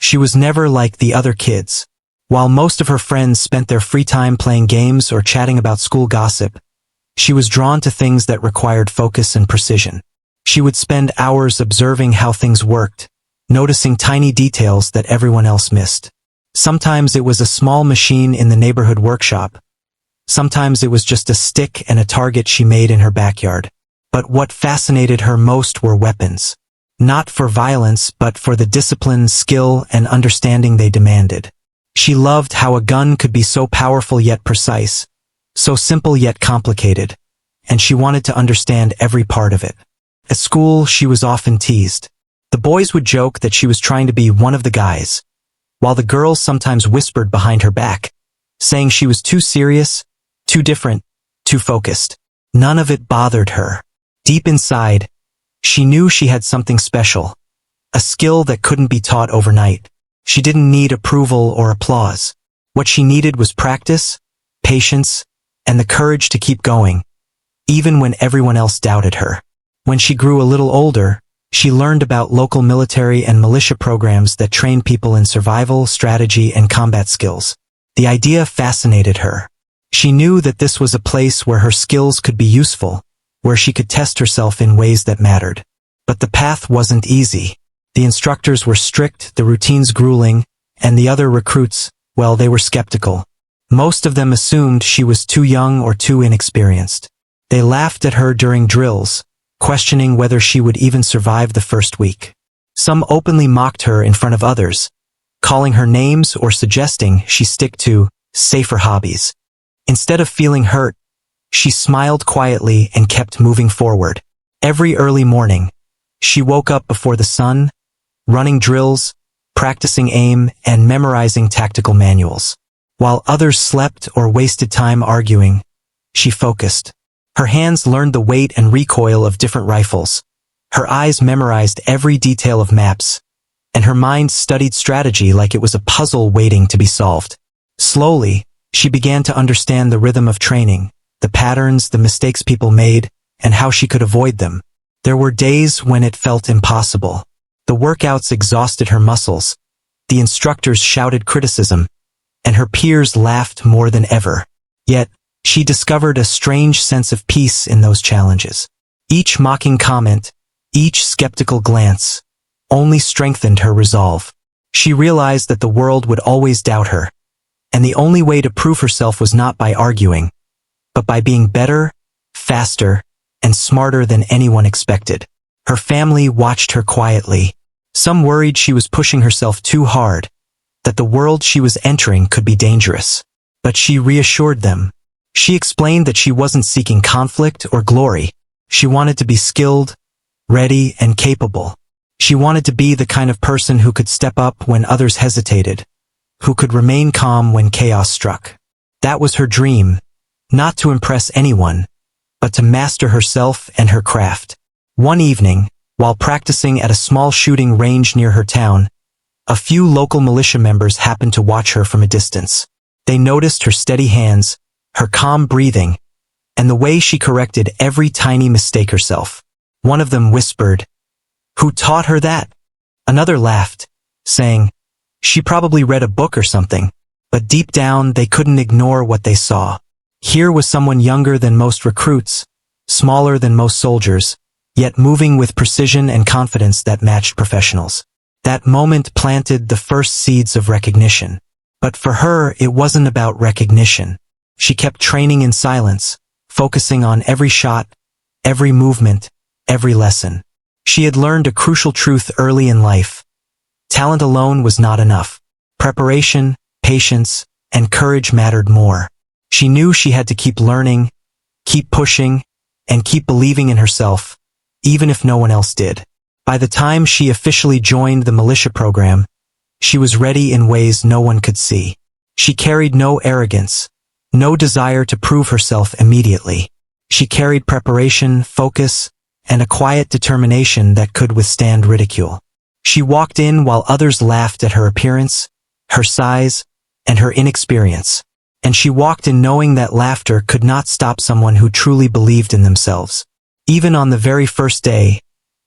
She was never like the other kids. While most of her friends spent their free time playing games or chatting about school gossip, she was drawn to things that required focus and precision. She would spend hours observing how things worked, noticing tiny details that everyone else missed. Sometimes it was a small machine in the neighborhood workshop. Sometimes it was just a stick and a target she made in her backyard. But what fascinated her most were weapons. Not for violence, but for the discipline, skill, and understanding they demanded. She loved how a gun could be so powerful yet precise, so simple yet complicated, and she wanted to understand every part of it. At school, she was often teased. The boys would joke that she was trying to be one of the guys, while the girls sometimes whispered behind her back, saying she was too serious, too different, too focused. None of it bothered her. Deep inside, she knew she had something special, a skill that couldn't be taught overnight. She didn't need approval or applause. What she needed was practice, patience, and the courage to keep going, even when everyone else doubted her. When she grew a little older, she learned about local military and militia programs that trained people in survival, strategy, and combat skills. The idea fascinated her. She knew that this was a place where her skills could be useful, where she could test herself in ways that mattered. But the path wasn't easy. The instructors were strict, the routines grueling, and the other recruits, well, they were skeptical. Most of them assumed she was too young or too inexperienced. They laughed at her during drills, questioning whether she would even survive the first week. Some openly mocked her in front of others, calling her names or suggesting she stick to safer hobbies. Instead of feeling hurt, she smiled quietly and kept moving forward. Every early morning, she woke up before the sun, running drills, practicing aim, and memorizing tactical manuals. While others slept or wasted time arguing, she focused. Her hands learned the weight and recoil of different rifles. Her eyes memorized every detail of maps, and her mind studied strategy like it was a puzzle waiting to be solved. Slowly, she began to understand the rhythm of training, the patterns, the mistakes people made, and how she could avoid them. There were days when it felt impossible. The workouts exhausted her muscles, the instructors shouted criticism, and her peers laughed more than ever. Yet, she discovered a strange sense of peace in those challenges. Each mocking comment, each skeptical glance, only strengthened her resolve. She realized that the world would always doubt her, and the only way to prove herself was not by arguing, but by being better, faster, and smarter than anyone expected. Her family watched her quietly. Some worried she was pushing herself too hard, that the world she was entering could be dangerous. But she reassured them. She explained that she wasn't seeking conflict or glory. She wanted to be skilled, ready, and capable. She wanted to be the kind of person who could step up when others hesitated, who could remain calm when chaos struck. That was her dream, not to impress anyone, but to master herself and her craft. One evening, while practicing at a small shooting range near her town, a few local militia members happened to watch her from a distance. They noticed her steady hands, her calm breathing, and the way she corrected every tiny mistake herself. One of them whispered, "Who taught her that?" Another laughed, saying, "She probably read a book or something." But deep down, they couldn't ignore what they saw. Here was someone younger than most recruits, smaller than most soldiers, yet moving with precision and confidence that matched professionals. That moment planted the first seeds of recognition. But for her, it wasn't about recognition. She kept training in silence, focusing on every shot, every movement, every lesson. She had learned a crucial truth early in life. Talent alone was not enough. Preparation, patience, and courage mattered more. She knew she had to keep learning, keep pushing, and keep believing in herself, even if no one else did. By the time she officially joined the militia program, she was ready in ways no one could see. She carried no arrogance, no desire to prove herself immediately. She carried preparation, focus, and a quiet determination that could withstand ridicule. She walked in while others laughed at her appearance, her size, and her inexperience. And she walked in knowing that laughter could not stop someone who truly believed in themselves. Even on the very first day,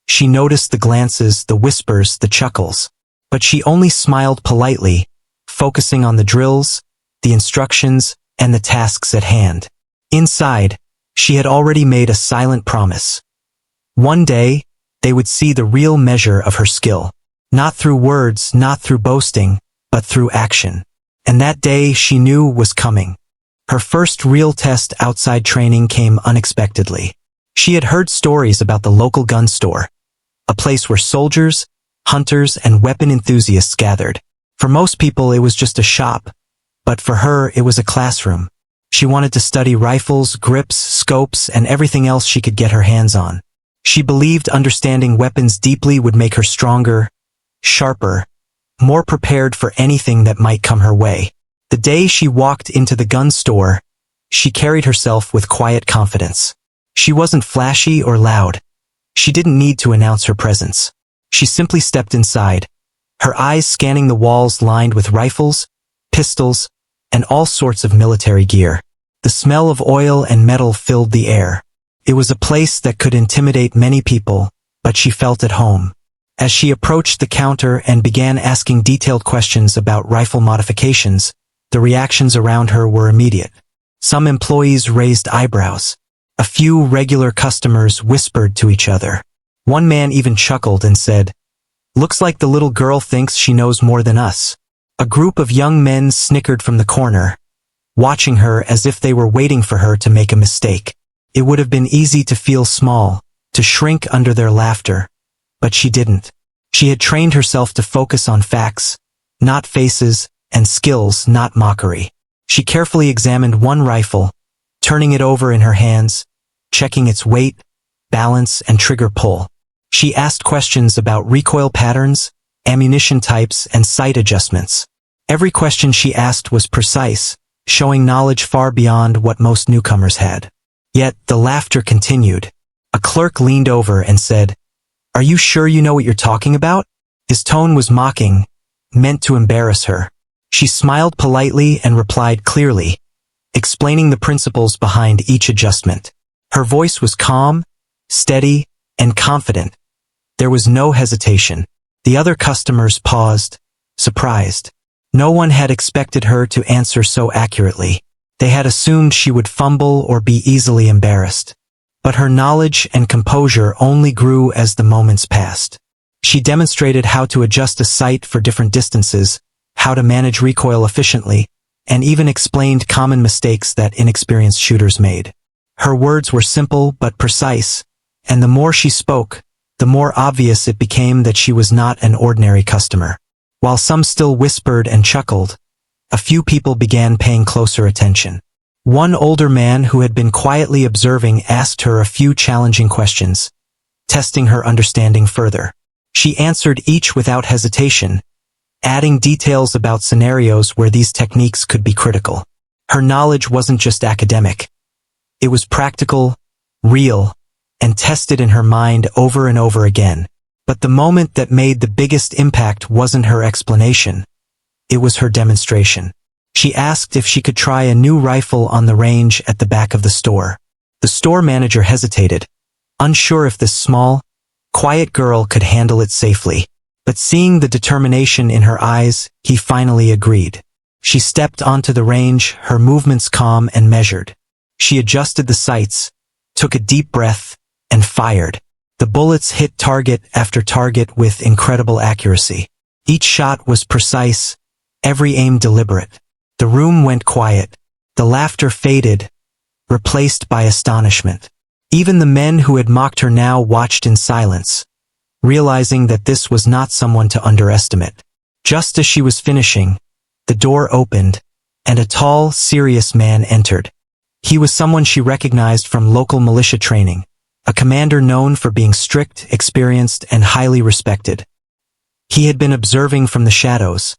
she noticed the glances, the whispers, the chuckles. but she only smiled politely, focusing on the drills, the instructions, and the tasks at hand. Inside, she had already made a silent promise. One day, they would see the real measure of her skill. Not through words, not through boasting, but through action. And that day she knew was coming. Her first real test outside training came unexpectedly. She had heard stories about the local gun store, a place where soldiers, hunters, and weapon enthusiasts gathered. For most people it was just a shop, but for her it was a classroom. She wanted to study rifles, grips, scopes, and everything else she could get her hands on. She believed understanding weapons deeply would make her stronger, sharper, more prepared for anything that might come her way. The day she walked into the gun store, she carried herself with quiet confidence. She wasn't flashy or loud. She didn't need to announce her presence. She simply stepped inside, her eyes scanning the walls lined with rifles, pistols, and all sorts of military gear. The smell of oil and metal filled the air. It was a place that could intimidate many people, but she felt at home. As she approached the counter and began asking detailed questions about rifle modifications, the reactions around her were immediate. Some employees raised eyebrows. A few regular customers whispered to each other. One man even chuckled and said, "Looks like the little girl thinks she knows more than us." A group of young men snickered from the corner, watching her as if they were waiting for her to make a mistake. It would have been easy to feel small, to shrink under their laughter, but she didn't. She had trained herself to focus on facts, not faces, and skills, not mockery. She carefully examined one rifle, turning it over in her hands, checking its weight, balance, and trigger pull. She asked questions about recoil patterns, ammunition types, and sight adjustments. Every question she asked was precise, showing knowledge far beyond what most newcomers had. Yet, the laughter continued. A clerk leaned over and said, "Are you sure you know what you're talking about?" His tone was mocking, meant to embarrass her. She smiled politely and replied clearly, explaining the principles behind each adjustment. Her voice was calm, steady, and confident. There was no hesitation. The other customers paused, surprised. No one had expected her to answer so accurately. They had assumed she would fumble or be easily embarrassed. But her knowledge and composure only grew as the moments passed. She demonstrated how to adjust a sight for different distances, how to manage recoil efficiently, and even explained common mistakes that inexperienced shooters made. Her words were simple but precise, and the more she spoke, the more obvious it became that she was not an ordinary customer. While some still whispered and chuckled, a few people began paying closer attention. One older man who had been quietly observing asked her a few challenging questions, testing her understanding further. She answered each without hesitation, adding details about scenarios where these techniques could be critical. Her knowledge wasn't just academic. It was practical, real, and tested in her mind over and over again. But the moment that made the biggest impact wasn't her explanation. It was her demonstration. She asked if she could try a new rifle on the range at the back of the store. The store manager hesitated, unsure if this small, quiet girl could handle it safely. But seeing the determination in her eyes, he finally agreed. She stepped onto the range, her movements calm and measured. She adjusted the sights, took a deep breath, and fired. The bullets hit target after target with incredible accuracy. Each shot was precise, every aim deliberate. The room went quiet. The laughter faded, replaced by astonishment. Even the men who had mocked her now watched in silence, realizing that this was not someone to underestimate. Just as she was finishing, the door opened, and a tall, serious man entered. He was someone she recognized from local militia training, a commander known for being strict, experienced, and highly respected. He had been observing from the shadows,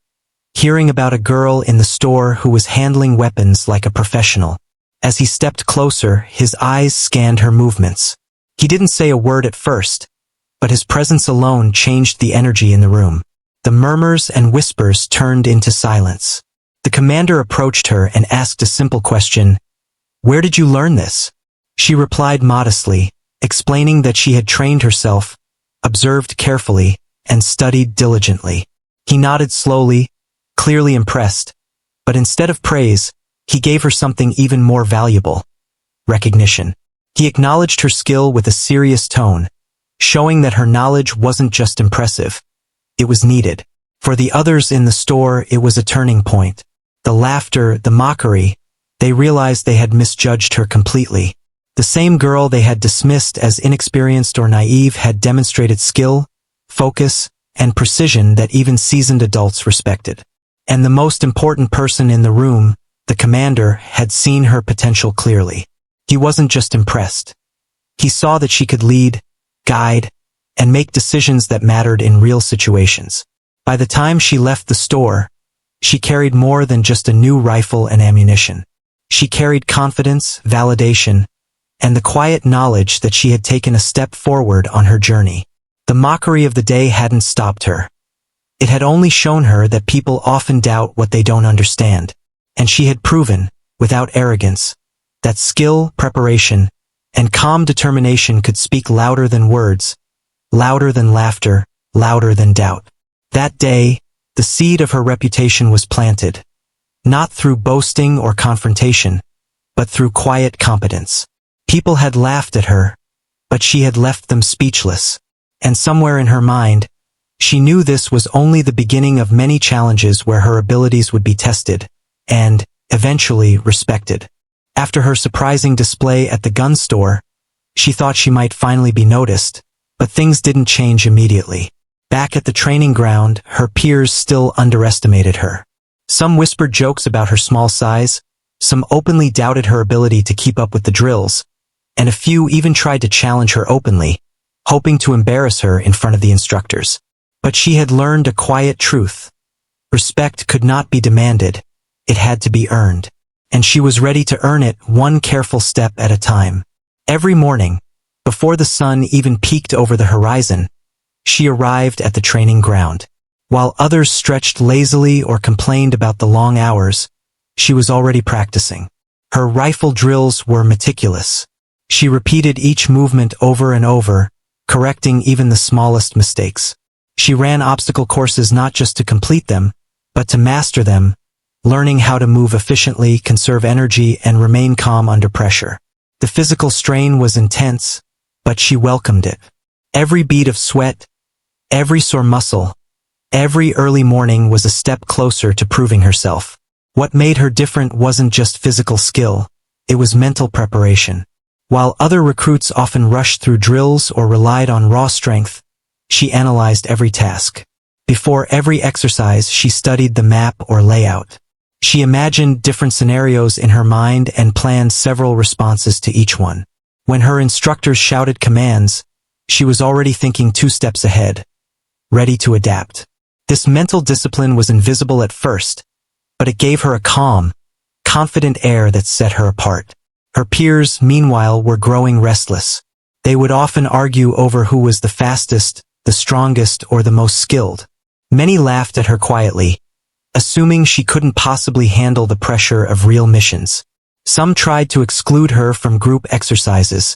hearing about a girl in the store who was handling weapons like a professional. As he stepped closer, his eyes scanned her movements. He didn't say a word at first, but his presence alone changed the energy in the room. The murmurs and whispers turned into silence. The commander approached her and asked a simple question, "Where did you learn this?" She replied modestly, explaining that she had trained herself, observed carefully, and studied diligently. He nodded slowly, clearly impressed, but instead of praise, he gave her something even more valuable: recognition. He acknowledged her skill with a serious tone, showing that her knowledge wasn't just impressive, it was needed. For the others in the store, it was a turning point. The laughter, the mockery, they realized they had misjudged her completely. The same girl they had dismissed as inexperienced or naive had demonstrated skill, focus, and precision that even seasoned adults respected. And the most important person in the room, the commander, had seen her potential clearly. He wasn't just impressed. He saw that she could lead, guide, and make decisions that mattered in real situations. By the time she left the store, she carried more than just a new rifle and ammunition. She carried confidence, validation, and the quiet knowledge that she had taken a step forward on her journey. The mockery of the day hadn't stopped her. It had only shown her that people often doubt what they don't understand, and she had proven, without arrogance, that skill, preparation, and calm determination could speak louder than words, louder than laughter, louder than doubt. That day, the seed of her reputation was planted, not through boasting or confrontation, but through quiet competence. People had laughed at her, but she had left them speechless, and somewhere in her mind, she knew this was only the beginning of many challenges where her abilities would be tested, and, eventually, respected. After her surprising display at the gun store, she thought she might finally be noticed, but things didn't change immediately. Back at the training ground, her peers still underestimated her. Some whispered jokes about her small size, some openly doubted her ability to keep up with the drills, and a few even tried to challenge her openly, hoping to embarrass her in front of the instructors. But she had learned a quiet truth. Respect could not be demanded, it had to be earned. And she was ready to earn it one careful step at a time. Every morning, before the sun even peeked over the horizon, she arrived at the training ground. While others stretched lazily or complained about the long hours, she was already practicing. Her rifle drills were meticulous. She repeated each movement over and over, correcting even the smallest mistakes. She ran obstacle courses not just to complete them, but to master them, learning how to move efficiently, conserve energy, and remain calm under pressure. The physical strain was intense, but she welcomed it. Every bead of sweat, every sore muscle, every early morning was a step closer to proving herself. What made her different wasn't just physical skill, it was mental preparation. While other recruits often rushed through drills or relied on raw strength, she analyzed every task. Before every exercise, she studied the map or layout. She imagined different scenarios in her mind and planned several responses to each one. When her instructors shouted commands, she was already thinking 2 steps ahead, ready to adapt. This mental discipline was invisible at first, but it gave her a calm, confident air that set her apart. Her peers, meanwhile, were growing restless. They would often argue over who was the fastest, the strongest, or the most skilled. Many laughed at her quietly, assuming she couldn't possibly handle the pressure of real missions. Some tried to exclude her from group exercises,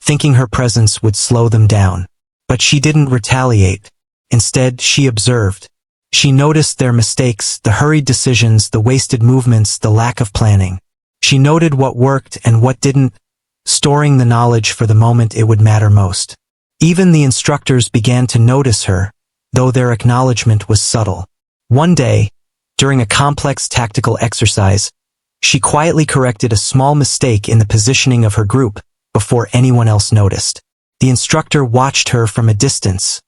thinking her presence would slow them down. But she didn't retaliate. Instead, she observed. She noticed their mistakes, the hurried decisions, the wasted movements, the lack of planning. She noted what worked and what didn't, storing the knowledge for the moment it would matter most. Even the instructors began to notice her, though their acknowledgement was subtle. One day, during a complex tactical exercise, she quietly corrected a small mistake in the positioning of her group before anyone else noticed. The instructor watched her from a distance,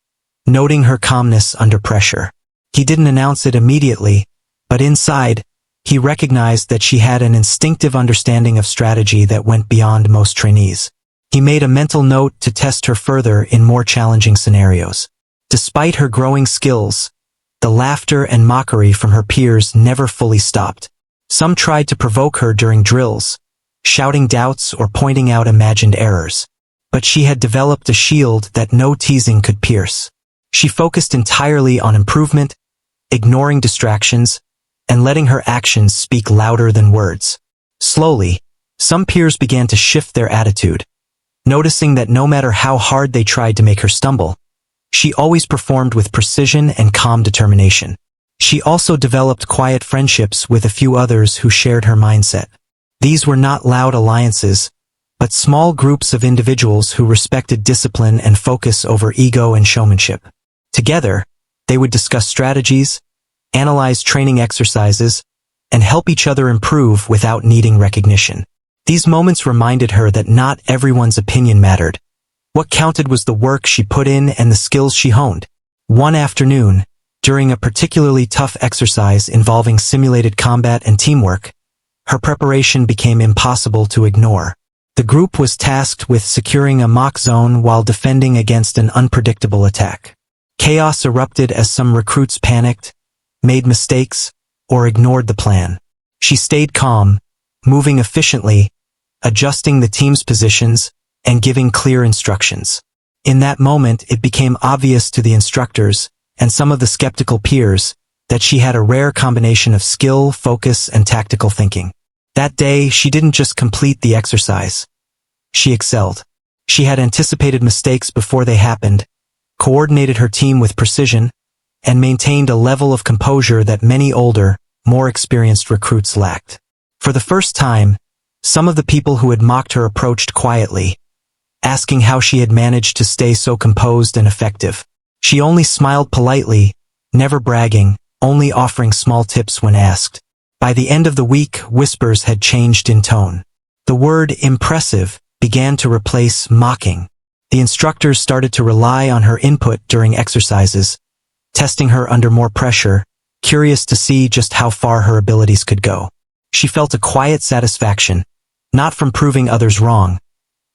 noting her calmness under pressure. He didn't announce it immediately, but inside, he recognized that she had an instinctive understanding of strategy that went beyond most trainees. He made a mental note to test her further in more challenging scenarios. Despite her growing skills, the laughter and mockery from her peers never fully stopped. Some tried to provoke her during drills, shouting doubts or pointing out imagined errors. But she had developed a shield that no teasing could pierce. She focused entirely on improvement, ignoring distractions, and letting her actions speak louder than words. Slowly, some peers began to shift their attitude, noticing that no matter how hard they tried to make her stumble, She always performed with precision and calm determination. She also developed quiet friendships with a few others who shared her mindset. These were not loud alliances, but small groups of individuals who respected discipline and focus over ego and showmanship. Together, they would discuss strategies, analyze training exercises, and help each other improve without needing recognition. These moments reminded her that not everyone's opinion mattered. What counted was the work she put in and the skills she honed. One afternoon, during a particularly tough exercise involving simulated combat and teamwork, her preparation became impossible to ignore. The group was tasked with securing a mock zone while defending against an unpredictable attack. Chaos erupted as some recruits panicked, made mistakes, or ignored the plan. She stayed calm, moving efficiently, adjusting the team's positions, and giving clear instructions. In that moment, it became obvious to the instructors, and some of the skeptical peers, that she had a rare combination of skill, focus, and tactical thinking. That day, she didn't just complete the exercise. She excelled. She had anticipated mistakes before they happened, coordinated her team with precision, and maintained a level of composure that many older, more experienced recruits lacked. For the first time, some of the people who had mocked her approached quietly, asking how she had managed to stay so composed and effective. She only smiled politely, never bragging, only offering small tips when asked. By the end of the week, whispers had changed in tone. The word impressive began to replace mocking. The instructors started to rely on her input during exercises, testing her under more pressure, curious to see just how far her abilities could go. She felt a quiet satisfaction, not from proving others wrong,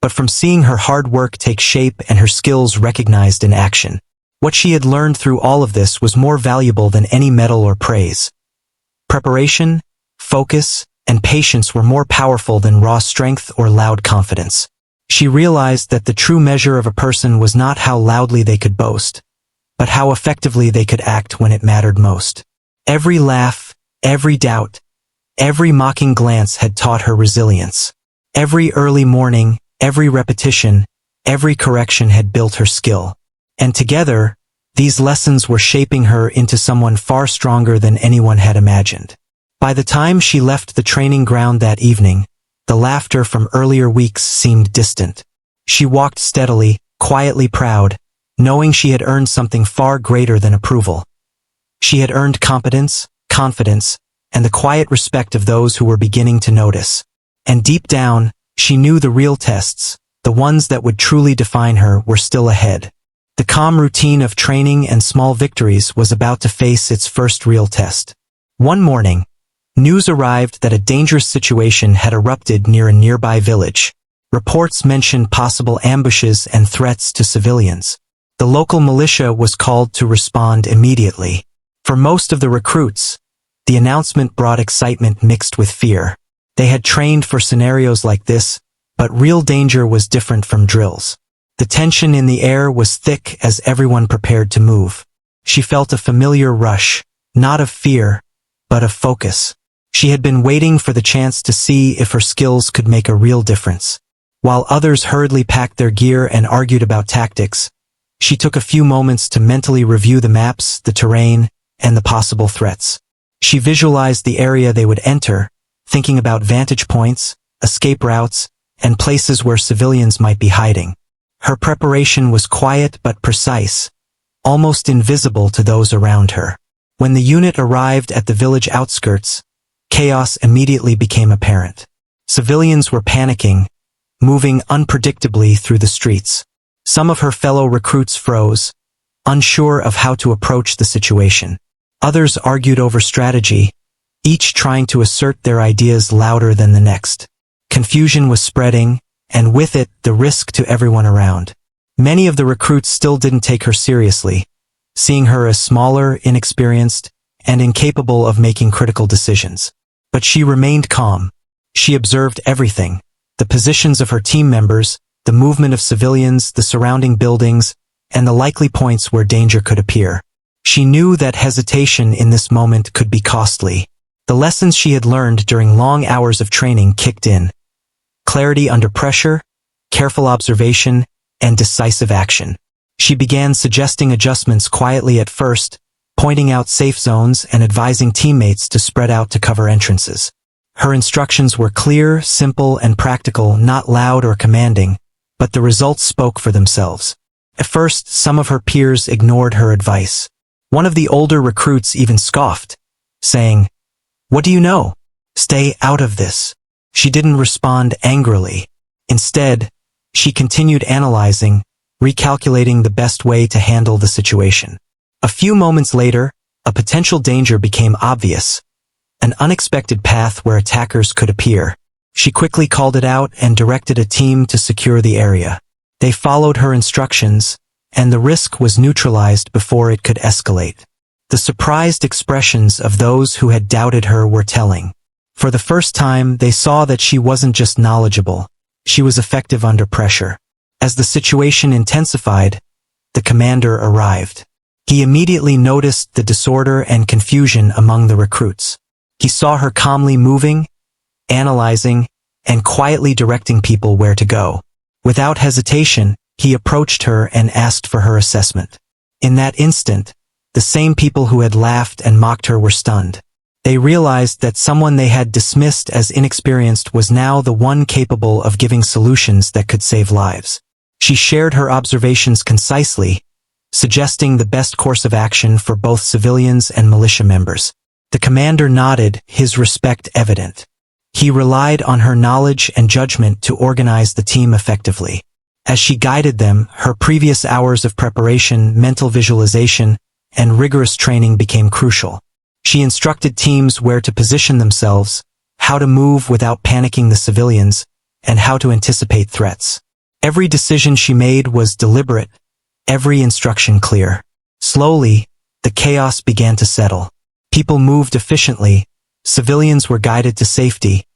but from seeing her hard work take shape and her skills recognized in action. What she had learned through all of this was more valuable than any medal or praise. Preparation, focus, and patience were more powerful than raw strength or loud confidence. She realized that the true measure of a person was not how loudly they could boast, but how effectively they could act when it mattered most. Every laugh, every doubt, every mocking glance had taught her resilience. Every early morning, every repetition, every correction had built her skill. And together, these lessons were shaping her into someone far stronger than anyone had imagined. By the time she left the training ground that evening, the laughter from earlier weeks seemed distant. She walked steadily, quietly proud, knowing she had earned something far greater than approval. She had earned competence, confidence, and the quiet respect of those who were beginning to notice. And deep down, she knew the real tests, the ones that would truly define her, were still ahead. The calm routine of training and small victories was about to face its first real test. One morning, news arrived that a dangerous situation had erupted near a nearby village. Reports mentioned possible ambushes and threats to civilians. The local militia was called to respond immediately. For most of the recruits, the announcement brought excitement mixed with fear. They had trained for scenarios like this, but real danger was different from drills. The tension in the air was thick as everyone prepared to move. She felt a familiar rush, not of fear, but of focus. She had been waiting for the chance to see if her skills could make a real difference. While others hurriedly packed their gear and argued about tactics, she took a few moments to mentally review the maps, the terrain, and the possible threats. She visualized the area they would enter, thinking about vantage points, escape routes, and places where civilians might be hiding. Her preparation was quiet but precise, almost invisible to those around her. When the unit arrived at the village outskirts, chaos immediately became apparent. Civilians were panicking, moving unpredictably through the streets. Some of her fellow recruits froze, unsure of how to approach the situation. Others argued over strategy, each trying to assert their ideas louder than the next. Confusion was spreading, and with it, the risk to everyone around. Many of the recruits still didn't take her seriously, seeing her as smaller, inexperienced, and incapable of making critical decisions. But she remained calm. She observed everything: the positions of her team members, the movement of civilians, the surrounding buildings, and the likely points where danger could appear. She knew that hesitation in this moment could be costly. The lessons she had learned during long hours of training kicked in. Clarity under pressure, careful observation, and decisive action. She began suggesting adjustments quietly at first, pointing out safe zones and advising teammates to spread out to cover entrances. Her instructions were clear, simple, and practical, not loud or commanding, but the results spoke for themselves. At first, some of her peers ignored her advice. One of the older recruits even scoffed, saying, "What do you know? Stay out of this." She didn't respond angrily. Instead, she continued analyzing, recalculating the best way to handle the situation. A few moments later, a potential danger became obvious, an unexpected path where attackers could appear. She quickly called it out and directed a team to secure the area. They followed her instructions, and the risk was neutralized before it could escalate. The surprised expressions of those who had doubted her were telling. For the first time, they saw that she wasn't just knowledgeable, she was effective under pressure. As the situation intensified, the commander arrived. He immediately noticed the disorder and confusion among the recruits. He saw her calmly moving, analyzing, and quietly directing people where to go. Without hesitation, he approached her and asked for her assessment. In that instant, the same people who had laughed and mocked her were stunned. They realized that someone they had dismissed as inexperienced was now the one capable of giving solutions that could save lives. She shared her observations concisely, suggesting the best course of action for both civilians and militia members. The commander nodded, his respect evident. He relied on her knowledge and judgment to organize the team effectively. As she guided them, her previous hours of preparation, mental visualization, and rigorous training became crucial. She instructed teams where to position themselves, how to move without panicking the civilians, and how to anticipate threats. Every decision she made was deliberate, every instruction clear. Slowly, the chaos began to settle. People moved efficiently, civilians were guided to safety,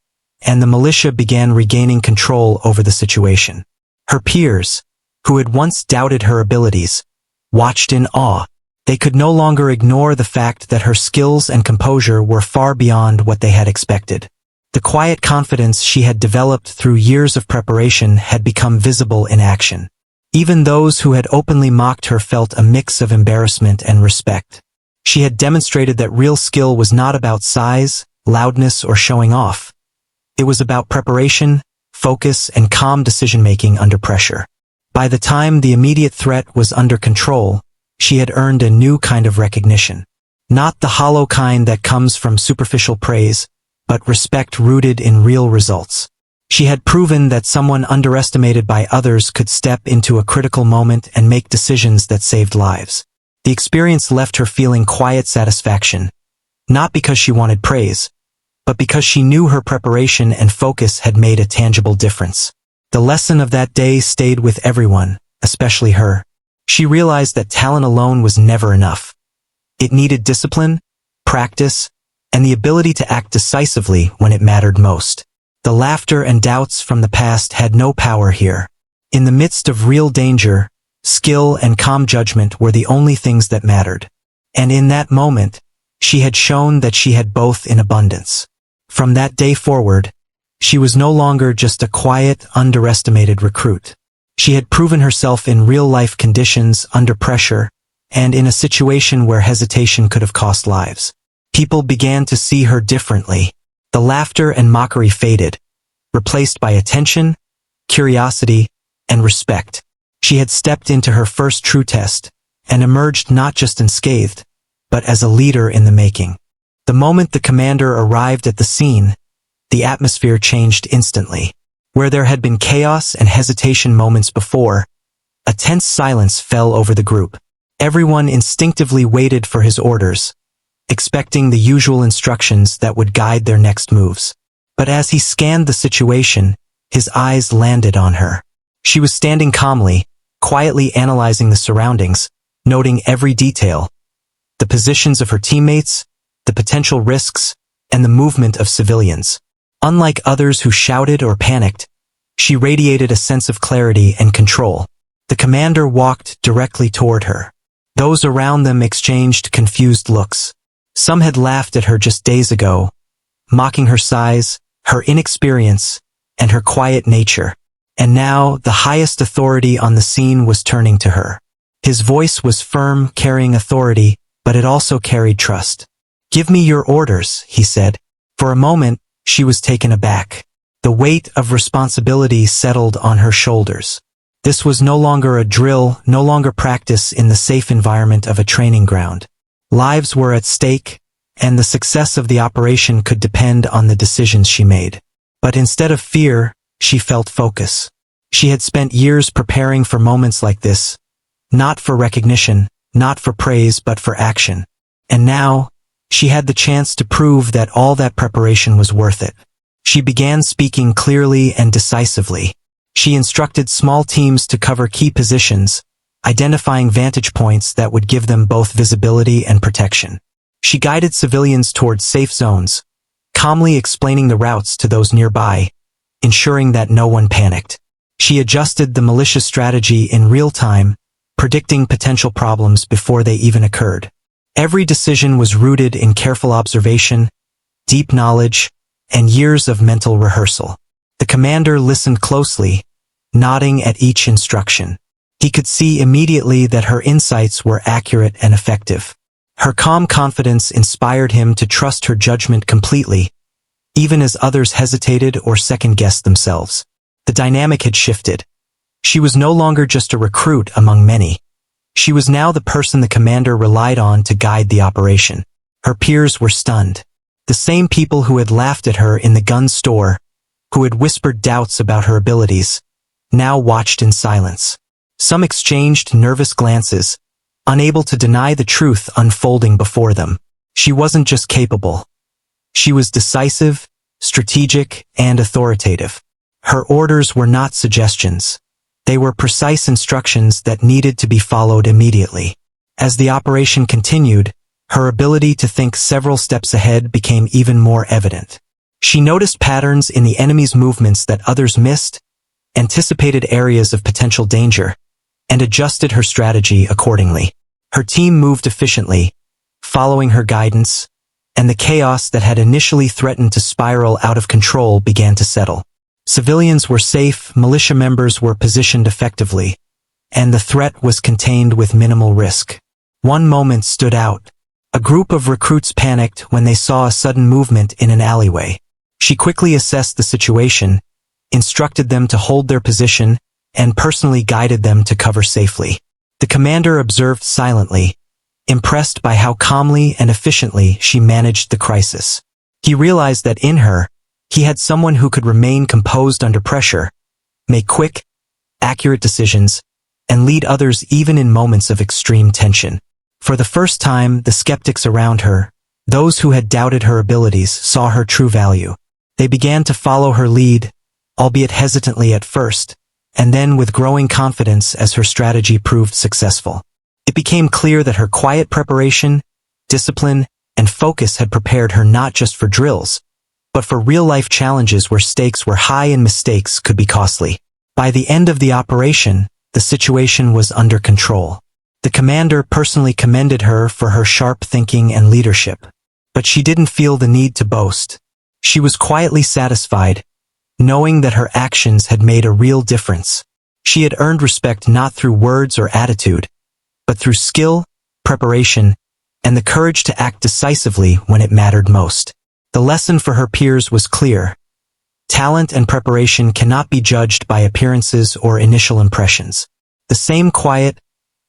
and the militia began regaining control over the situation. Her peers, who had once doubted her abilities, watched in awe. They could no longer ignore the fact that her skills and composure were far beyond what they had expected. The quiet confidence she had developed through years of preparation had become visible in action. Even those who had openly mocked her felt a mix of embarrassment and respect. She had demonstrated that real skill was not about size, loudness, or showing off. It was about preparation, focus, and calm decision-making under pressure. By the time the immediate threat was under control, she had earned a new kind of recognition. Not the hollow kind that comes from superficial praise, but respect rooted in real results. She had proven that someone underestimated by others could step into a critical moment and make decisions that saved lives. The experience left her feeling quiet satisfaction, not because she wanted praise, but because she knew her preparation and focus had made a tangible difference. The lesson of that day stayed with everyone, especially her. She realized that talent alone was never enough. It needed discipline, practice, and the ability to act decisively when it mattered most. The laughter and doubts from the past had no power here. In the midst of real danger, skill and calm judgment were the only things that mattered. And in that moment, she had shown that she had both in abundance. From that day forward, she was no longer just a quiet, underestimated recruit. She had proven herself in real-life conditions, under pressure, and in a situation where hesitation could have cost lives. People began to see her differently. The laughter and mockery faded, replaced by attention, curiosity, and respect. She had stepped into her first true test, and emerged not just unscathed, but as a leader in the making. The moment the commander arrived at the scene, the atmosphere changed instantly. Where there had been chaos and hesitation moments before, a tense silence fell over the group. Everyone instinctively waited for his orders, expecting the usual instructions that would guide their next moves. But as he scanned the situation, his eyes landed on her. She was standing calmly, quietly analyzing the surroundings, noting every detail, the positions of her teammates, the potential risks, and the movement of civilians. Unlike others who shouted or panicked, she radiated a sense of clarity and control. The commander walked directly toward her. Those around them exchanged confused looks. Some had laughed at her just days ago, mocking her size, her inexperience, and her quiet nature. And now, the highest authority on the scene was turning to her. His voice was firm, carrying authority, but it also carried trust. "Give me your orders," he said. For a moment, she was taken aback. The weight of responsibility settled on her shoulders. This was no longer a drill, no longer practice in the safe environment of a training ground. Lives were at stake, and the success of the operation could depend on the decisions she made. But instead of fear, she felt focus. She had spent years preparing for moments like this, not for recognition, not for praise, but for action. And now, she had the chance to prove that all that preparation was worth it. She began speaking clearly and decisively. She instructed small teams to cover key positions, identifying vantage points that would give them both visibility and protection. She guided civilians towards safe zones, calmly explaining the routes to those nearby, ensuring that no one panicked. She adjusted the militia strategy in real time, predicting potential problems before they even occurred. Every decision was rooted in careful observation, deep knowledge, and years of mental rehearsal. The commander listened closely, nodding at each instruction. He could see immediately that her insights were accurate and effective. Her calm confidence inspired him to trust her judgment completely, even as others hesitated or second-guessed themselves. The dynamic had shifted. She was no longer just a recruit among many. She was now the person the commander relied on to guide the operation. Her peers were stunned. The same people who had laughed at her in the gun store, who had whispered doubts about her abilities, now watched in silence. Some exchanged nervous glances, unable to deny the truth unfolding before them. She wasn't just capable. She was decisive, strategic, and authoritative. Her orders were not suggestions. They were precise instructions that needed to be followed immediately. As the operation continued, her ability to think several steps ahead became even more evident. She noticed patterns in the enemy's movements that others missed, anticipated areas of potential danger, and adjusted her strategy accordingly. Her team moved efficiently, following her guidance, and the chaos that had initially threatened to spiral out of control began to settle. Civilians were safe, militia members were positioned effectively, and the threat was contained with minimal risk. One moment stood out. A group of recruits panicked when they saw a sudden movement in an alleyway. She quickly assessed the situation, instructed them to hold their position, and personally guided them to cover safely. The commander observed silently, impressed by how calmly and efficiently she managed the crisis. He realized that in her, he had someone who could remain composed under pressure, make quick, accurate decisions, and lead others even in moments of extreme tension. For the first time, the skeptics around her, those who had doubted her abilities, saw her true value. They began to follow her lead, albeit hesitantly at first, and then with growing confidence as her strategy proved successful. It became clear that her quiet preparation, discipline, and focus had prepared her not just for drills, but for real-life challenges where stakes were high and mistakes could be costly. By the end of the operation, the situation was under control. The commander personally commended her for her sharp thinking and leadership. But she didn't feel the need to boast. She was quietly satisfied, knowing that her actions had made a real difference. She had earned respect not through words or attitude, but through skill, preparation, and the courage to act decisively when it mattered most. The lesson for her peers was clear. Talent and preparation cannot be judged by appearances or initial impressions. The same quiet,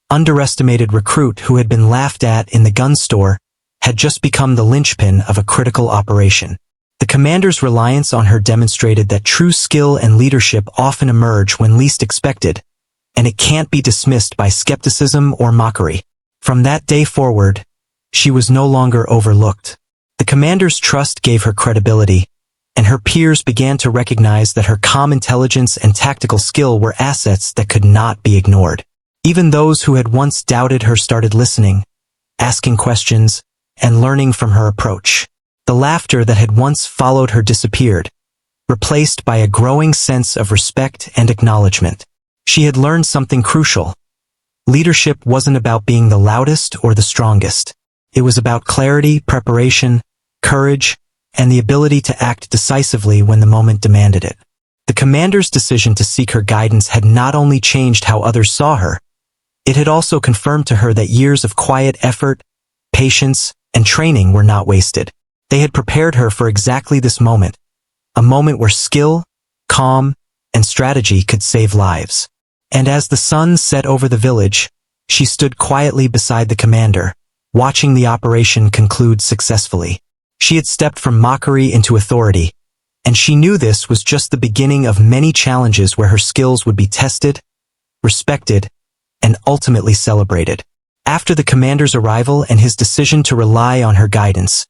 underestimated recruit who had been laughed at in the gun store had just become the linchpin of a critical operation. The commander's reliance on her demonstrated that true skill and leadership often emerge when least expected, and it can't be dismissed by skepticism or mockery. From that day forward, she was no longer overlooked. The commander's trust gave her credibility, and her peers began to recognize that her calm intelligence and tactical skill were assets that could not be ignored. Even those who had once doubted her started listening, asking questions, and learning from her approach. The laughter that had once followed her disappeared, replaced by a growing sense of respect and acknowledgement. She had learned something crucial. Leadership wasn't about being the loudest or the strongest. It was about clarity, preparation, courage, and the ability to act decisively when the moment demanded it. The commander's decision to seek her guidance had not only changed how others saw her, It had also confirmed to her that years of quiet effort, patience, and training were not wasted. They had prepared her for exactly this moment, a moment where skill, calm, and strategy could save lives. And as the sun set over the village, she stood quietly beside the commander, watching the operation conclude successfully. She had stepped from mockery into authority, and she knew this was just the beginning of many challenges where her skills would be tested, respected, and ultimately celebrated. After the commander's arrival and his decision to rely on her guidance,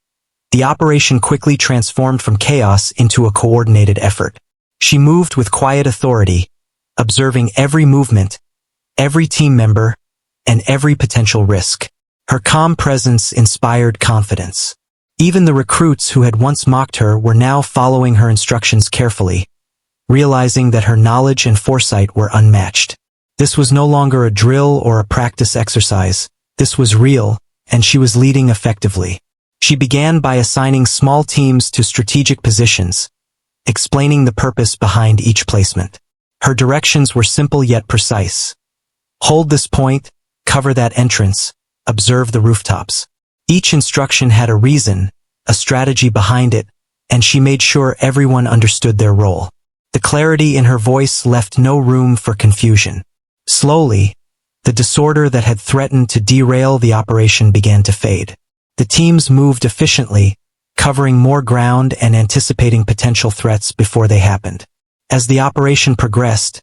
the operation quickly transformed from chaos into a coordinated effort. She moved with quiet authority, observing every movement, every team member, and every potential risk. Her calm presence inspired confidence. Even the recruits who had once mocked her were now following her instructions carefully, realizing that her knowledge and foresight were unmatched. This was no longer a drill or a practice exercise. This was real, and she was leading effectively. She began by assigning small teams to strategic positions, explaining the purpose behind each placement. Her directions were simple yet precise. Hold this point, cover that entrance, observe the rooftops. Each instruction had a reason, a strategy behind it, and she made sure everyone understood their role. The clarity in her voice left no room for confusion. Slowly, the disorder that had threatened to derail the operation began to fade. The teams moved efficiently, covering more ground and anticipating potential threats before they happened. As the operation progressed,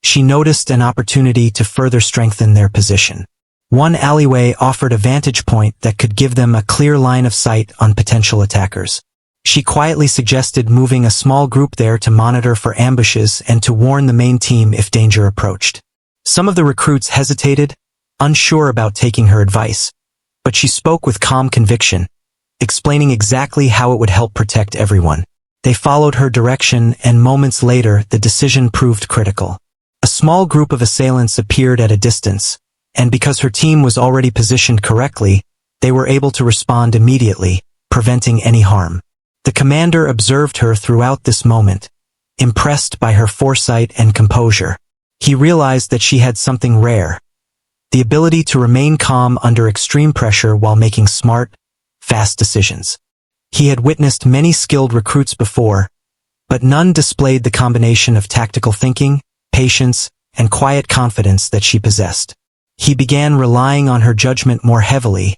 she noticed an opportunity to further strengthen their position. One alleyway offered a vantage point that could give them a clear line of sight on potential attackers. She quietly suggested moving a small group there to monitor for ambushes and to warn the main team if danger approached. Some of the recruits hesitated, unsure about taking her advice, but she spoke with calm conviction, explaining exactly how it would help protect everyone. They followed her direction, and moments later the decision proved critical. A small group of assailants appeared at a distance, and because her team was already positioned correctly, they were able to respond immediately, preventing any harm. The commander observed her throughout this moment, impressed by her foresight and composure. He realized that she had something rare, the ability to remain calm under extreme pressure while making smart, fast decisions. He had witnessed many skilled recruits before, but none displayed the combination of tactical thinking, patience, and quiet confidence that she possessed. He began relying on her judgment more heavily,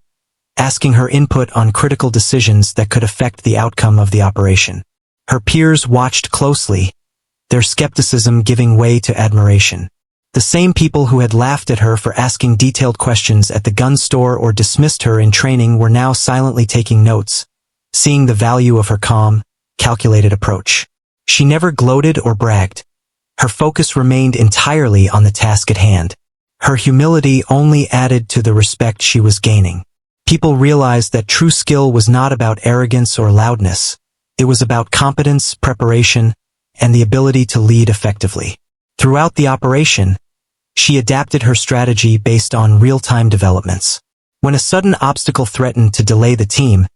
asking her input on critical decisions that could affect the outcome of the operation. Her peers watched closely, their skepticism giving way to admiration. The same people who had laughed at her for asking detailed questions at the gun store or dismissed her in training were now silently taking notes, seeing the value of her calm, calculated approach. She never gloated or bragged. Her focus remained entirely on the task at hand. Her humility only added to the respect she was gaining. People realized that true skill was not about arrogance or loudness. It was about competence, preparation, and the ability to lead effectively. Throughout the operation, she adapted her strategy based on real-time developments. When a sudden obstacle threatened to delay the team,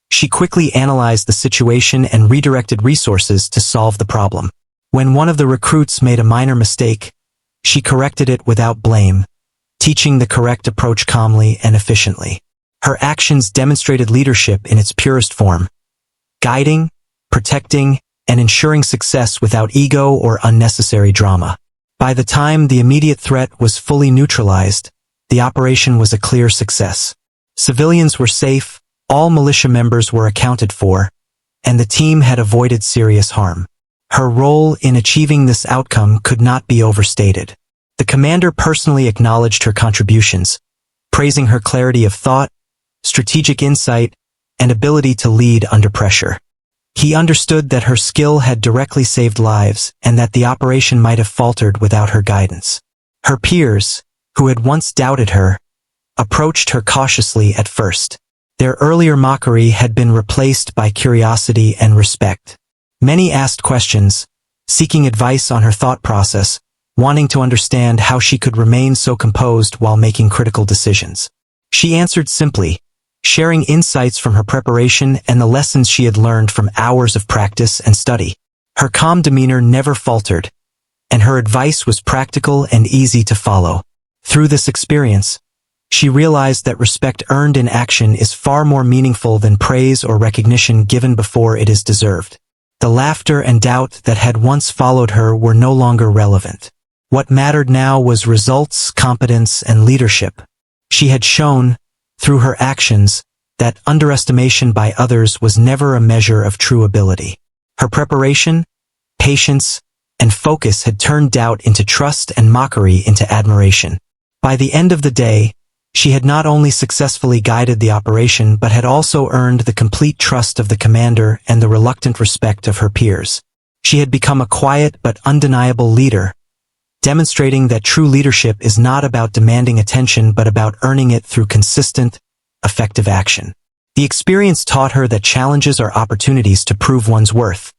she quickly analyzed the situation and redirected resources to solve the problem. When one of the recruits made a minor mistake, she corrected it without blame, teaching the correct approach calmly and efficiently. Her actions demonstrated leadership in its purest form, guiding, protecting, and ensuring success without ego or unnecessary drama. By the time the immediate threat was fully neutralized, the operation was a clear success. Civilians were safe, all militia members were accounted for, and the team had avoided serious harm. Her role in achieving this outcome could not be overstated. The commander personally acknowledged her contributions, praising her clarity of thought, strategic insight, and ability to lead under pressure. He understood that her skill had directly saved lives and that the operation might have faltered without her guidance. Her peers, who had once doubted her, approached her cautiously at first. Their earlier mockery had been replaced by curiosity and respect. Many asked questions, seeking advice on her thought process, wanting to understand how she could remain so composed while making critical decisions. She answered simply, sharing insights from her preparation and the lessons she had learned from hours of practice and study. Her calm demeanor never faltered, and her advice was practical and easy to follow. Through this experience, she realized that respect earned in action is far more meaningful than praise or recognition given before it is deserved. The laughter and doubt that had once followed her were no longer relevant. What mattered now was results, competence, and leadership. She had shown, through her actions, that underestimation by others was never a measure of true ability. Her preparation, patience, and focus had turned doubt into trust and mockery into admiration. By the end of the day, she had not only successfully guided the operation but had also earned the complete trust of the commander and the reluctant respect of her peers. She had become a quiet but undeniable leader, demonstrating that true leadership is not about demanding attention but about earning it through consistent, effective action. The experience taught her that challenges are opportunities to prove one's worth,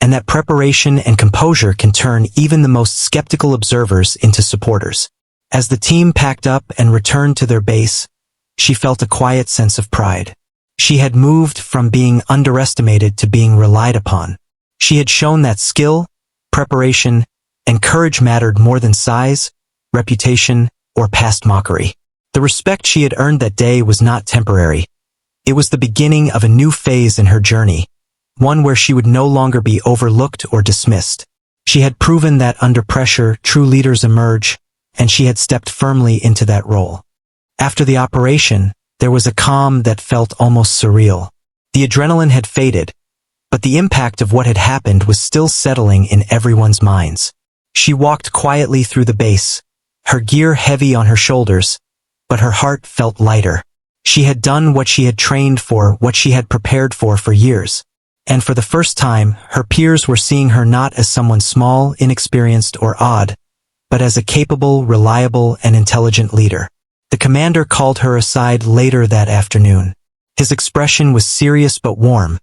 and that preparation and composure can turn even the most skeptical observers into supporters. As the team packed up and returned to their base, she felt a quiet sense of pride. She had moved from being underestimated to being relied upon. She had shown that skill, preparation, and courage mattered more than size, reputation, or past mockery. The respect she had earned that day was not temporary. It was the beginning of a new phase in her journey, one where she would no longer be overlooked or dismissed. She had proven that under pressure, true leaders emerge, and she had stepped firmly into that role. After the operation, there was a calm that felt almost surreal. The adrenaline had faded, but the impact of what had happened was still settling in everyone's minds. She walked quietly through the base, her gear heavy on her shoulders, but her heart felt lighter. She had done what she had trained for, what she had prepared for years. And for the first time, her peers were seeing her not as someone small, inexperienced, or odd, but as a capable, reliable, and intelligent leader. The commander called her aside later that afternoon. His expression was serious but warm,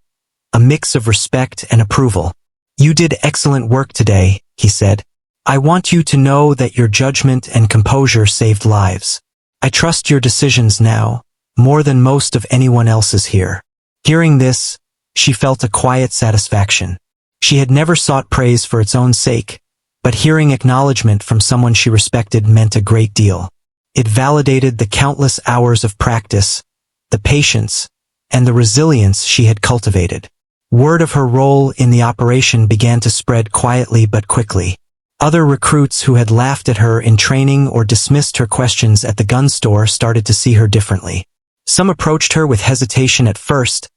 a mix of respect and approval. "You did excellent work today," he said. "I want you to know that your judgment and composure saved lives. I trust your decisions now, more than most of anyone else's here." Hearing this, she felt a quiet satisfaction. She had never sought praise for its own sake, but hearing acknowledgement from someone she respected meant a great deal. It validated the countless hours of practice, the patience, and the resilience she had cultivated. Word of her role in the operation began to spread quietly but quickly. Other recruits who had laughed at her in training or dismissed her questions at the gun store started to see her differently. Some approached her with hesitation at first,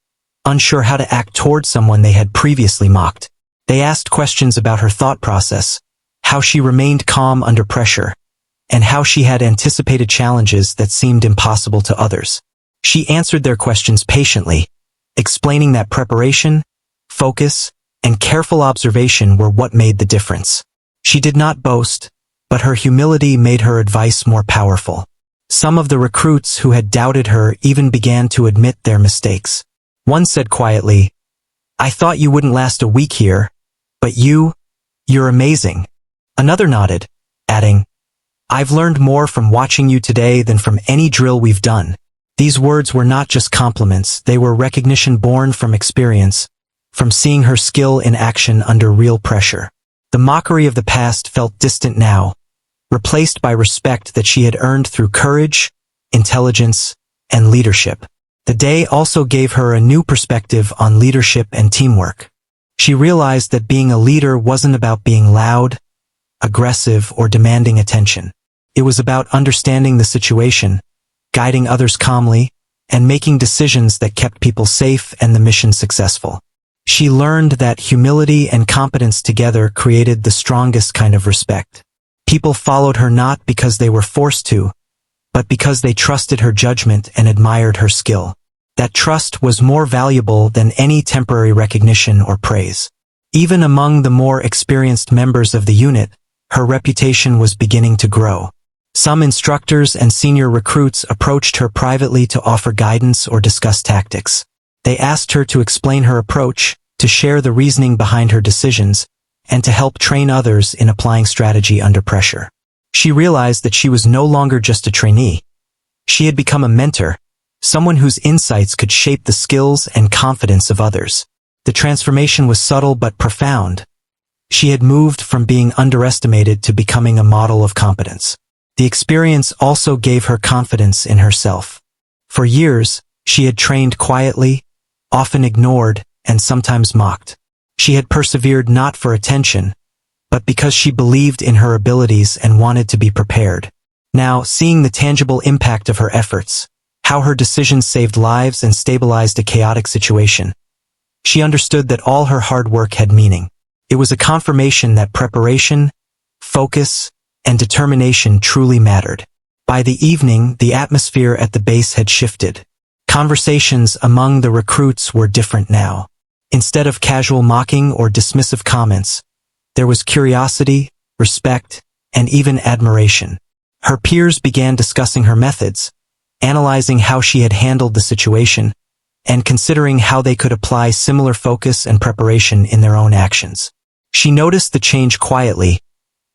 unsure how to act toward someone they had previously mocked. They asked questions about her thought process, how she remained calm under pressure, and how she had anticipated challenges that seemed impossible to others. She answered their questions patiently, explaining that preparation, focus, and careful observation were what made the difference. She did not boast, but her humility made her advice more powerful. Some of the recruits who had doubted her even began to admit their mistakes. One said quietly, "I thought you wouldn't last a week here, but you're amazing." Another nodded, adding, "I've learned more from watching you today than from any drill we've done." These words were not just compliments, they were recognition born from experience, from seeing her skill in action under real pressure. The mockery of the past felt distant now, replaced by respect that she had earned through courage, intelligence, and leadership. The day also gave her a new perspective on leadership and teamwork. She realized that being a leader wasn't about being loud, aggressive, or demanding attention. It was about understanding the situation, guiding others calmly, and making decisions that kept people safe and the mission successful. She learned that humility and competence together created the strongest kind of respect. People followed her not because they were forced to, but because they trusted her judgment and admired her skill. That trust was more valuable than any temporary recognition or praise. Even among the more experienced members of the unit, her reputation was beginning to grow. Some instructors and senior recruits approached her privately to offer guidance or discuss tactics. They asked her to explain her approach, to share the reasoning behind her decisions, and to help train others in applying strategy under pressure. She realized that she was no longer just a trainee. She had become a mentor, someone whose insights could shape the skills and confidence of others. The transformation was subtle but profound. She had moved from being underestimated to becoming a model of competence. The experience also gave her confidence in herself. For years, she had trained quietly, often ignored, and sometimes mocked. She had persevered not for attention, but because she believed in her abilities and wanted to be prepared. Now, seeing the tangible impact of her efforts, how her decisions saved lives and stabilized a chaotic situation, she understood that all her hard work had meaning. It was a confirmation that preparation, focus, and determination truly mattered. By the evening, the atmosphere at the base had shifted. Conversations among the recruits were different now. Instead of casual mocking or dismissive comments, there was curiosity, respect, and even admiration. Her peers began discussing her methods, analyzing how she had handled the situation, and considering how they could apply similar focus and preparation in their own actions. She noticed the change quietly,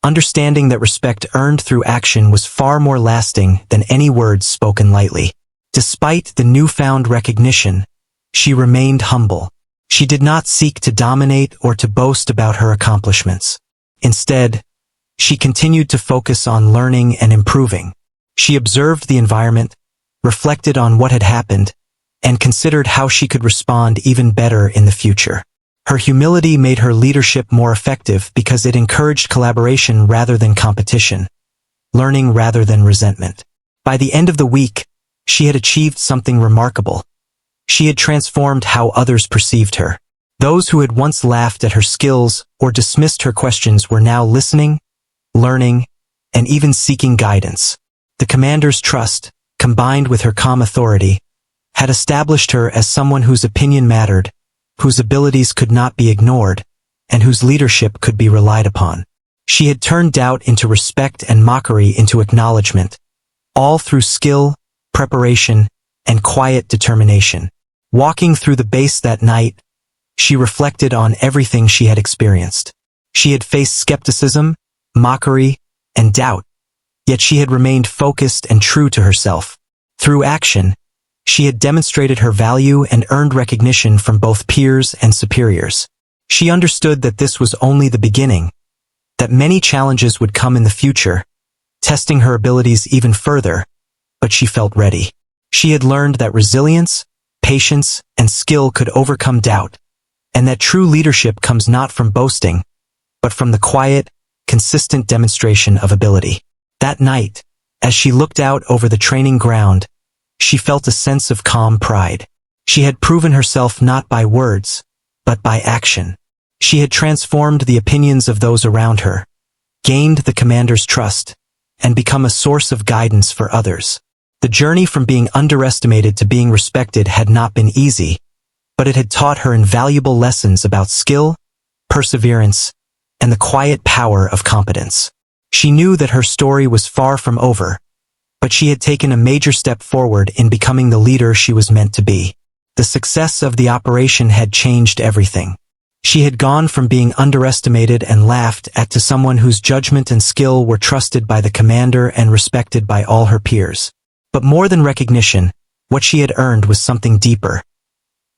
understanding that respect earned through action was far more lasting than any words spoken lightly. Despite the newfound recognition, she remained humble. She did not seek to dominate or to boast about her accomplishments. Instead, she continued to focus on learning and improving. She observed the environment, reflected on what had happened, and considered how she could respond even better in the future. Her humility made her leadership more effective because it encouraged collaboration rather than competition, learning rather than resentment. By the end of the week, she had achieved something remarkable. She had transformed how others perceived her. Those who had once laughed at her skills or dismissed her questions were now listening, learning, and even seeking guidance. The commander's trust, combined with her calm authority, had established her as someone whose opinion mattered, whose abilities could not be ignored, and whose leadership could be relied upon. She had turned doubt into respect and mockery into acknowledgement, all through skill, preparation, and quiet determination. Walking through the base that night, she reflected on everything she had experienced. She had faced skepticism, mockery, and doubt, yet she had remained focused and true to herself. Through action, she had demonstrated her value and earned recognition from both peers and superiors. She understood that this was only the beginning, that many challenges would come in the future, testing her abilities even further, but she felt ready. She had learned that resilience, patience, and skill could overcome doubt, and that true leadership comes not from boasting, but from the quiet, consistent demonstration of ability. That night, as she looked out over the training ground, she felt a sense of calm pride. She had proven herself not by words, but by action. She had transformed the opinions of those around her, gained the commander's trust, and become a source of guidance for others. The journey from being underestimated to being respected had not been easy, but it had taught her invaluable lessons about skill, perseverance, and the quiet power of competence. She knew that her story was far from over, but she had taken a major step forward in becoming the leader she was meant to be. The success of the operation had changed everything. She had gone from being underestimated and laughed at to someone whose judgment and skill were trusted by the commander and respected by all her peers. But more than recognition, what she had earned was something deeper.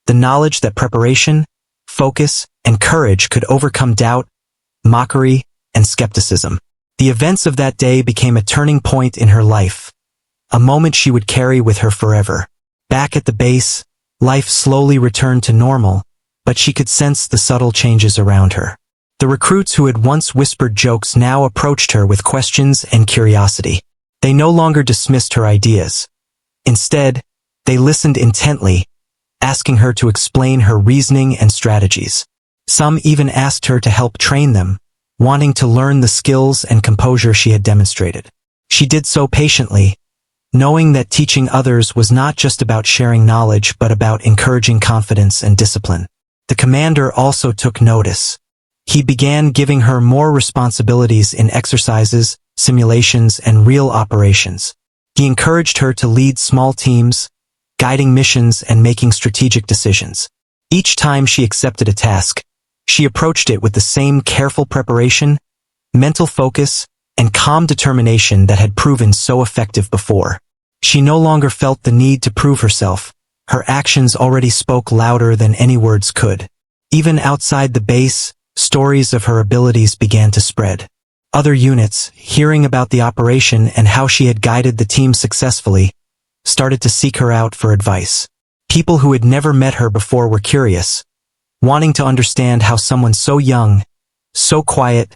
The knowledge that preparation, focus, and courage could overcome doubt, mockery, and skepticism. The events of that day became a turning point in her life, a moment she would carry with her forever. Back at the base, life slowly returned to normal, but she could sense the subtle changes around her. The recruits who had once whispered jokes now approached her with questions and curiosity. They no longer dismissed her ideas. Instead, they listened intently, asking her to explain her reasoning and strategies. Some even asked her to help train them, wanting to learn the skills and composure she had demonstrated. She did so patiently, knowing that teaching others was not just about sharing knowledge but about encouraging confidence and discipline. The commander also took notice. He began giving her more responsibilities in exercises, simulations, and real operations. He encouraged her to lead small teams, guiding missions and making strategic decisions. Each time she accepted a task, she approached it with the same careful preparation, mental focus, and calm determination that had proven so effective before. She no longer felt the need to prove herself. Her actions already spoke louder than any words could. Even outside the base, stories of her abilities began to spread. Other units, hearing about the operation and how she had guided the team successfully, started to seek her out for advice. People who had never met her before were curious, wanting to understand how someone so young, so quiet,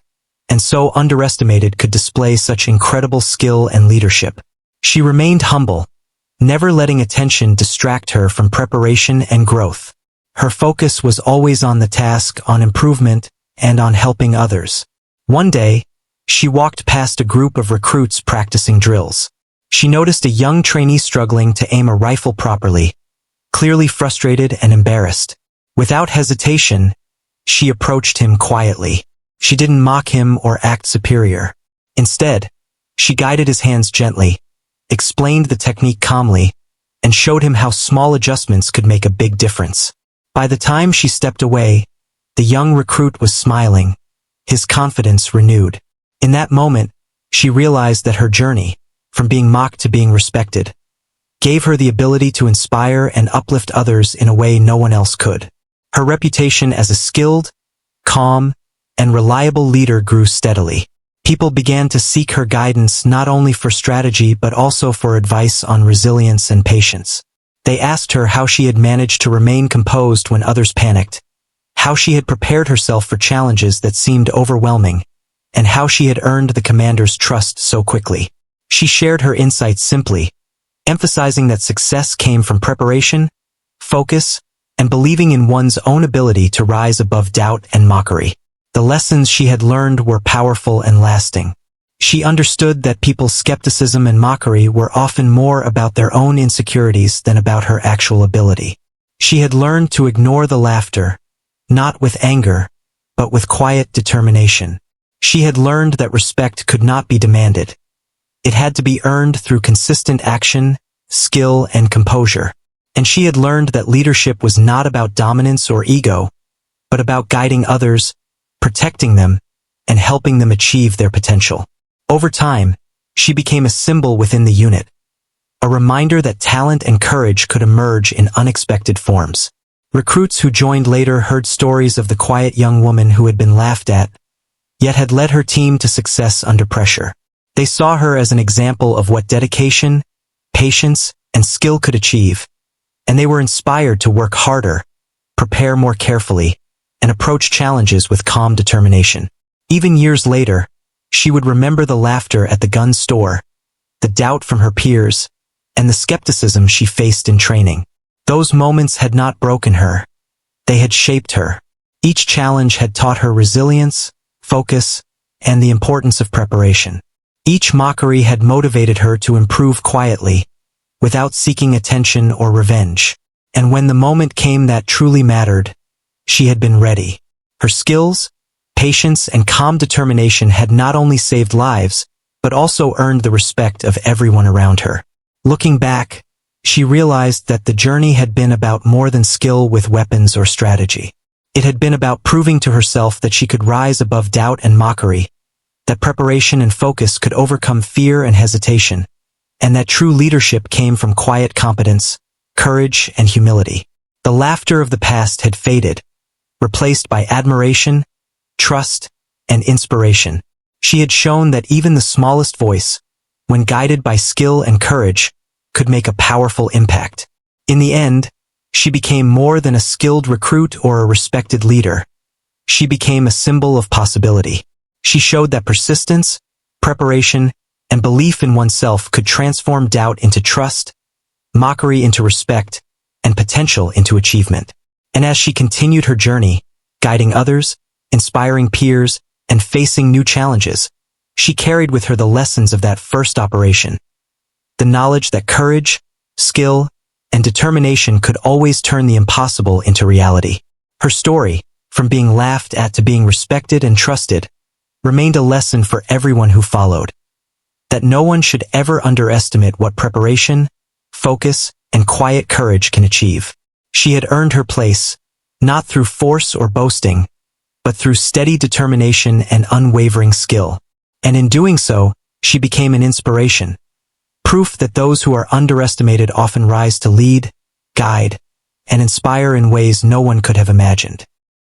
and so underestimated could display such incredible skill and leadership. She remained humble, never letting attention distract her from preparation and growth. Her focus was always on the task, on improvement, and on helping others. One day, she walked past a group of recruits practicing drills. She noticed a young trainee struggling to aim a rifle properly, clearly frustrated and embarrassed. Without hesitation, she approached him quietly. She didn't mock him or act superior. Instead, she guided his hands gently, explained the technique calmly, and showed him how small adjustments could make a big difference. By the time she stepped away, the young recruit was smiling, his confidence renewed. In that moment, she realized that her journey, from being mocked to being respected, gave her the ability to inspire and uplift others in a way no one else could. Her reputation as a skilled, calm, and reliable leader grew steadily. People began to seek her guidance not only for strategy but also for advice on resilience and patience. They asked her how she had managed to remain composed when others panicked, how she had prepared herself for challenges that seemed overwhelming, and how she had earned the commander's trust so quickly. She shared her insights simply, emphasizing that success came from preparation, focus, and believing in one's own ability to rise above doubt and mockery. The lessons she had learned were powerful and lasting. She understood that people's skepticism and mockery were often more about their own insecurities than about her actual ability. She had learned to ignore the laughter, not with anger, but with quiet determination. She had learned that respect could not be demanded. It had to be earned through consistent action, skill, and composure. And she had learned that leadership was not about dominance or ego, but about guiding others, protecting them, and helping them achieve their potential. Over time, she became a symbol within the unit, a reminder that talent and courage could emerge in unexpected forms. Recruits who joined later heard stories of the quiet young woman who had been laughed at, yet had led her team to success under pressure. They saw her as an example of what dedication, patience, and skill could achieve, and they were inspired to work harder, prepare more carefully, and approach challenges with calm determination. Even years later, she would remember the laughter at the gun store, the doubt from her peers, and the skepticism she faced in training. Those moments had not broken her. They had shaped her. Each challenge had taught her resilience, focus, and the importance of preparation. Each mockery had motivated her to improve quietly, without seeking attention or revenge. And when the moment came that truly mattered, she had been ready. Her skills, patience, and calm determination had not only saved lives, but also earned the respect of everyone around her. Looking back, she realized that the journey had been about more than skill with weapons or strategy. It had been about proving to herself that she could rise above doubt and mockery, that preparation and focus could overcome fear and hesitation, and that true leadership came from quiet competence, courage, and humility. The laughter of the past had faded, replaced by admiration, trust, and inspiration. She had shown that even the smallest voice, when guided by skill and courage, could make a powerful impact. In the end, she became more than a skilled recruit or a respected leader. She became a symbol of possibility. She showed that persistence, preparation, and belief in oneself could transform doubt into trust, mockery into respect, and potential into achievement. And as she continued her journey, guiding others, inspiring peers, and facing new challenges, she carried with her the lessons of that first operation. The knowledge that courage, skill, and determination could always turn the impossible into reality. Her story, from being laughed at to being respected and trusted, remained a lesson for everyone who followed. That no one should ever underestimate what preparation, focus, and quiet courage can achieve. She had earned her place, not through force or boasting, but through steady determination and unwavering skill. And in doing so, she became an inspiration. Proof that those who are underestimated often rise to lead, guide, and inspire in ways no one could have imagined.